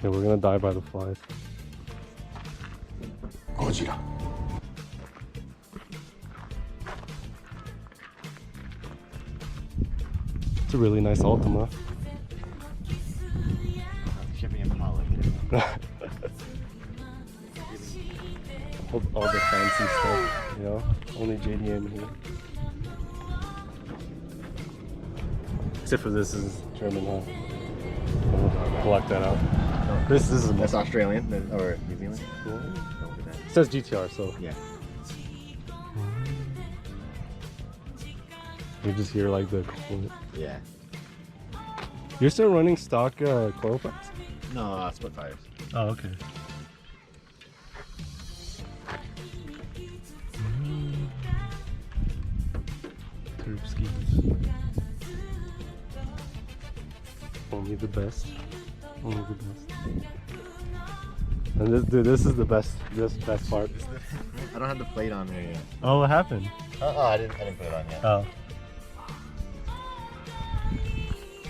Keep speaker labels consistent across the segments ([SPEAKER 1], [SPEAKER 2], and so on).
[SPEAKER 1] Yeah, we're gonna die by the flies.
[SPEAKER 2] Gojira.
[SPEAKER 1] It's a really nice Altima.
[SPEAKER 2] Shipping in Holland.
[SPEAKER 1] All the fancy stuff, you know? Only JDM here. Except for this is German, huh? We'll block that out. This is
[SPEAKER 2] That's Australian or New Zealand.
[SPEAKER 1] Yeah.
[SPEAKER 2] Don't do that.
[SPEAKER 1] It says GTR, so
[SPEAKER 2] Yeah.
[SPEAKER 1] you just hear like the.
[SPEAKER 2] Yeah.
[SPEAKER 1] You're still running stock coil pipes?
[SPEAKER 2] No, split tires.
[SPEAKER 1] Oh, okay. Curb skis. Only the best. Only the best. And this, dude, this is the best. This best part.
[SPEAKER 2] I don't have the plate on there yet.
[SPEAKER 1] Oh, what happened?
[SPEAKER 2] I didn't put it on yet.
[SPEAKER 1] Oh.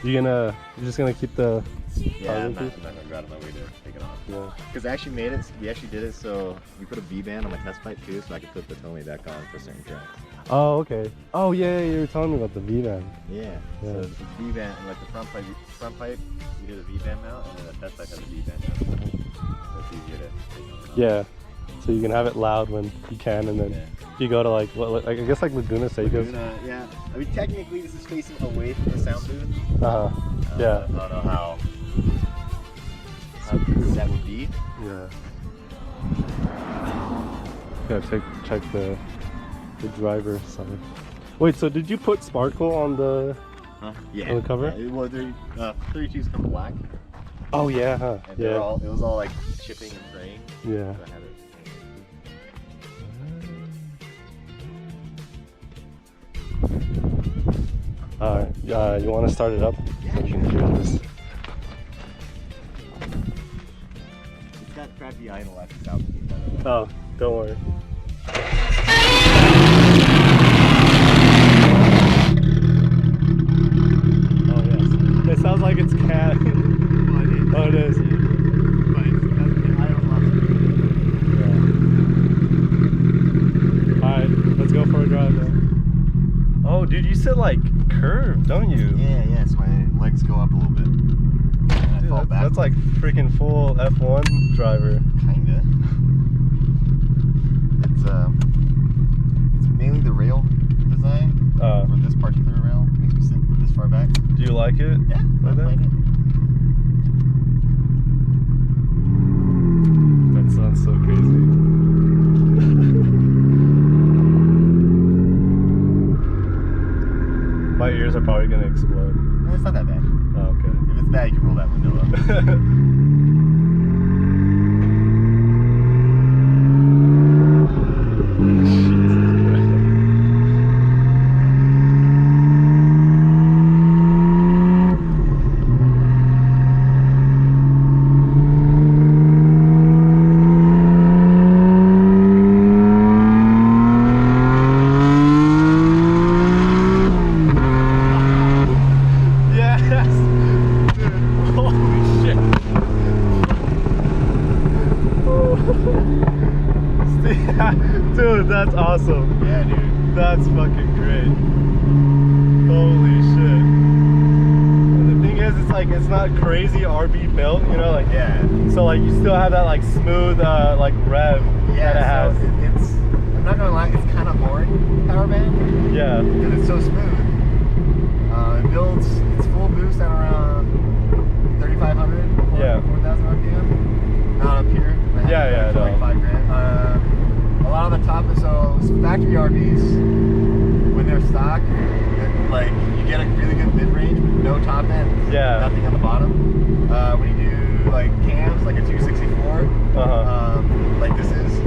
[SPEAKER 1] You're just gonna keep the.
[SPEAKER 2] Yeah, I'm not gonna go out of my way to take it off.
[SPEAKER 1] Yeah.
[SPEAKER 2] Because I actually made it. We actually did it so we put a V-band on my test pipe too, so I could put the Tomy back on for certain tracks.
[SPEAKER 1] Oh, okay. Oh, yeah, you were telling me about the V-band.
[SPEAKER 2] Yeah.
[SPEAKER 1] Yeah.
[SPEAKER 2] So the V-band, like the front pipe, we did a V-band mount, and then the test pipe has a V-band mount. So it's easier to take on and off.
[SPEAKER 1] Yeah. So you can have it loud when you can, and then you go to like what? Like, I guess like Laguna Seca.
[SPEAKER 2] Yeah. I mean, technically, this is facing away from the sound booth.
[SPEAKER 1] Yeah.
[SPEAKER 2] I don't know how true that would be.
[SPEAKER 1] Yeah. Yeah. Check the driver side. Wait. So did you put sparkle on the?
[SPEAKER 2] Yeah.
[SPEAKER 1] On the cover?
[SPEAKER 2] Yeah, well, 32s come black.
[SPEAKER 1] Oh yeah. Huh.
[SPEAKER 2] And
[SPEAKER 1] Yeah.
[SPEAKER 2] it was all like chipping and fraying.
[SPEAKER 1] Yeah.
[SPEAKER 2] So I had it.
[SPEAKER 1] Alright, you want to start it up?
[SPEAKER 2] Yeah,
[SPEAKER 1] So we can hear this.
[SPEAKER 2] It's got crappy idle after South Beach, by the way.
[SPEAKER 1] Oh, don't worry. Oh yes. It sounds like it's cat. Oh, it is. Alright, let's go for a drive then. Oh, dude, you said like curve, don't you?
[SPEAKER 2] Yeah, so my legs go up a little bit. And I
[SPEAKER 1] Dude,
[SPEAKER 2] fall back.
[SPEAKER 1] that's like freaking full F1 driver.
[SPEAKER 2] Kinda. It's mainly the rail design for this particular rail. Makes me sit this far back.
[SPEAKER 1] Do you like it?
[SPEAKER 2] Yeah, I
[SPEAKER 1] that?
[SPEAKER 2] like it.
[SPEAKER 1] That sounds so crazy. My ears are probably gonna explode.
[SPEAKER 2] No, it's not that bad.
[SPEAKER 1] Oh, okay.
[SPEAKER 2] If it's bad, you can roll that window up.
[SPEAKER 1] Dude, that's awesome.
[SPEAKER 2] Yeah, dude.
[SPEAKER 1] That's fucking great. Holy shit. And the thing is, it's not crazy RB built, you know, like so like you still have that like smooth like rev that it has.
[SPEAKER 2] So it's I'm not gonna lie, it's kind of boring power band.
[SPEAKER 1] Yeah.
[SPEAKER 2] Because it's so smooth. It builds its full boost at around 3,500.
[SPEAKER 1] Yeah.
[SPEAKER 2] 4,000 RPM. Not up here.
[SPEAKER 1] Yeah,
[SPEAKER 2] For like $5,000. A lot of the top, so factory RVs, when they're stock, like you get a really good mid range with no top end.
[SPEAKER 1] Yeah.
[SPEAKER 2] Nothing on the bottom. When you do like cams, like a 264, like this is,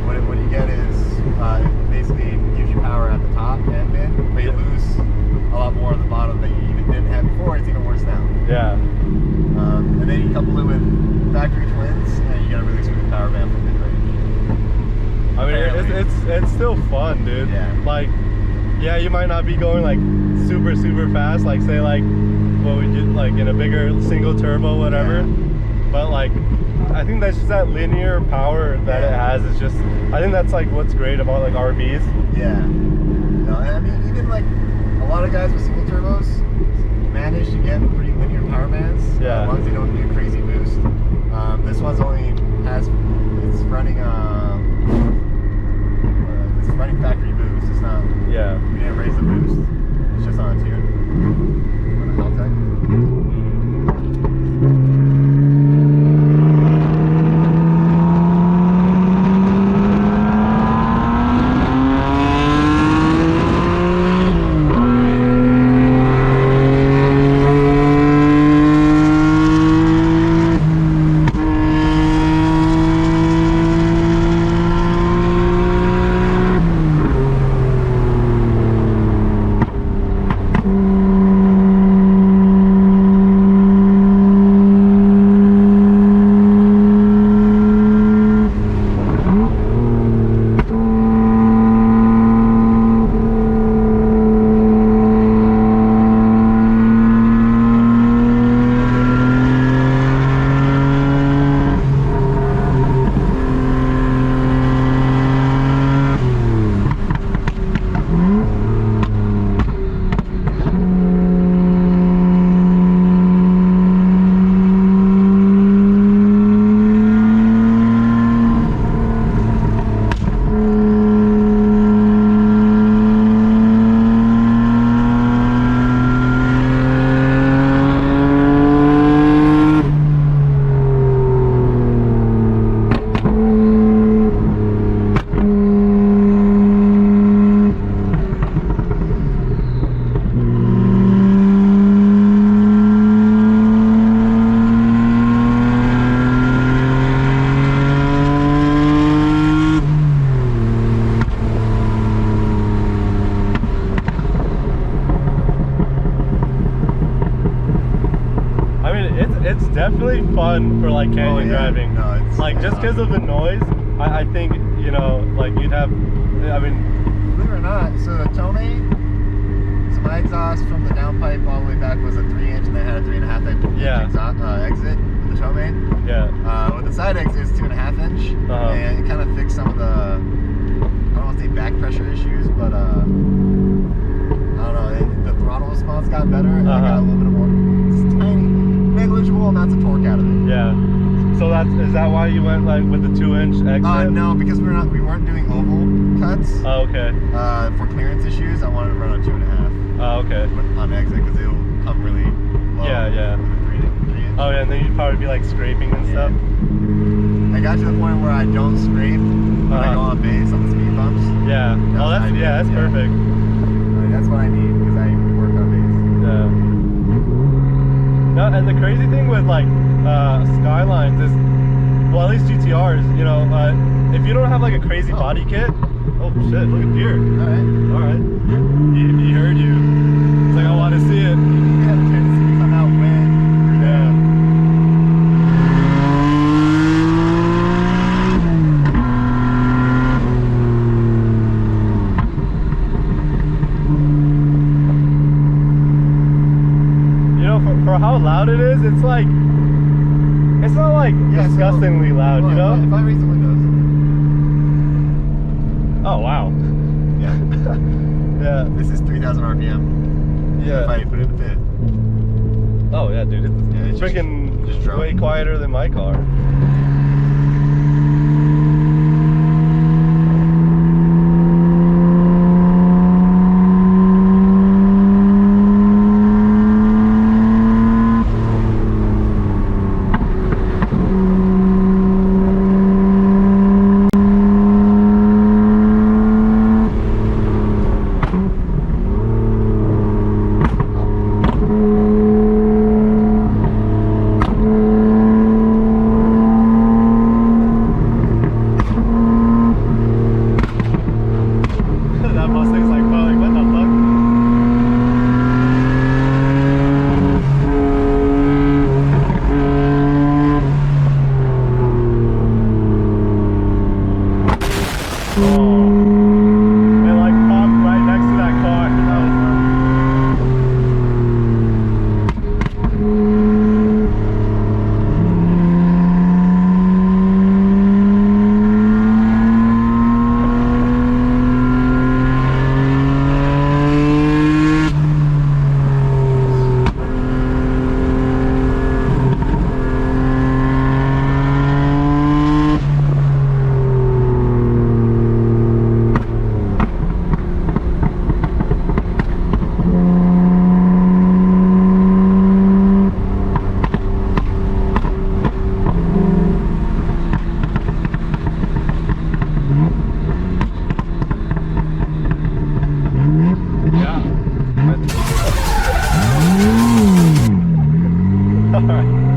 [SPEAKER 2] what you get is it basically gives you power at the top and mid, but you lose a lot more at the bottom that you even didn't have before. It's even worse now.
[SPEAKER 1] Yeah.
[SPEAKER 2] And then you couple it with factory twins, and you get a really smooth power band for mid range.
[SPEAKER 1] I mean, it's still fun, dude.
[SPEAKER 2] Yeah.
[SPEAKER 1] Like, yeah, you might not be going like super fast, like say like what we did like in a bigger single turbo, whatever.
[SPEAKER 2] Yeah.
[SPEAKER 1] but like I think that's just that linear power that it has. Is just I think that's like what's great about like RBs.
[SPEAKER 2] Yeah. No, I mean even like a lot of guys with single turbos manage to get pretty linear power bands.
[SPEAKER 1] Yeah.
[SPEAKER 2] As long as they don't do crazy boost. This one's only has it's running factory boost. It's not.
[SPEAKER 1] Yeah.
[SPEAKER 2] We didn't raise the boost. It's just on a tune. On a Haltech.
[SPEAKER 1] It's definitely fun for like canyon driving.
[SPEAKER 2] No, it's
[SPEAKER 1] like just because of the noise. I think you know like you'd have. I mean,
[SPEAKER 2] believe it or not, so the Tomei, so my exhaust from the downpipe all the way back was a 3-inch, and they had a 3.5 inch exit with the Tomei.
[SPEAKER 1] Yeah.
[SPEAKER 2] With the side exit, it's 2.5 inch, and it kind of fixed some of the I don't want to say back pressure issues, but I don't know. The throttle response got better, and I got a little bit more. It's tiny, negligible amounts of torque out of it.
[SPEAKER 1] Yeah. So is that why you went like with the 2-inch exit?
[SPEAKER 2] No, because we weren't doing oval cuts.
[SPEAKER 1] Oh, okay.
[SPEAKER 2] For clearance issues, I wanted to run on 2.5.
[SPEAKER 1] Oh, okay.
[SPEAKER 2] On exit because it'll come really low.
[SPEAKER 1] Yeah.
[SPEAKER 2] With a 3-inch.
[SPEAKER 1] Oh yeah, and then you'd probably be like scraping and stuff.
[SPEAKER 2] I got to the point where I don't scrape when I go on base on the speed bumps.
[SPEAKER 1] Yeah. That's perfect.
[SPEAKER 2] That's what I need because I work on base.
[SPEAKER 1] Yeah. No, and the crazy thing with like Skylines is, well, at least GTRs, you know, if you don't have like a crazy body kit. Oh shit! Look at deer. All right. He heard you. It's like I want to see it.
[SPEAKER 2] You have a tendency to come out when.
[SPEAKER 1] Yeah. For how loud it is, it's like it's not like disgustingly loud, you know?
[SPEAKER 2] If I raise the windows.
[SPEAKER 1] Oh wow.
[SPEAKER 2] Yeah.
[SPEAKER 1] Yeah.
[SPEAKER 2] This is 3,000 RPM.
[SPEAKER 1] Yeah.
[SPEAKER 2] If I put it in the fifth.
[SPEAKER 1] Oh yeah, dude. It's freaking just way quieter than my car. All right.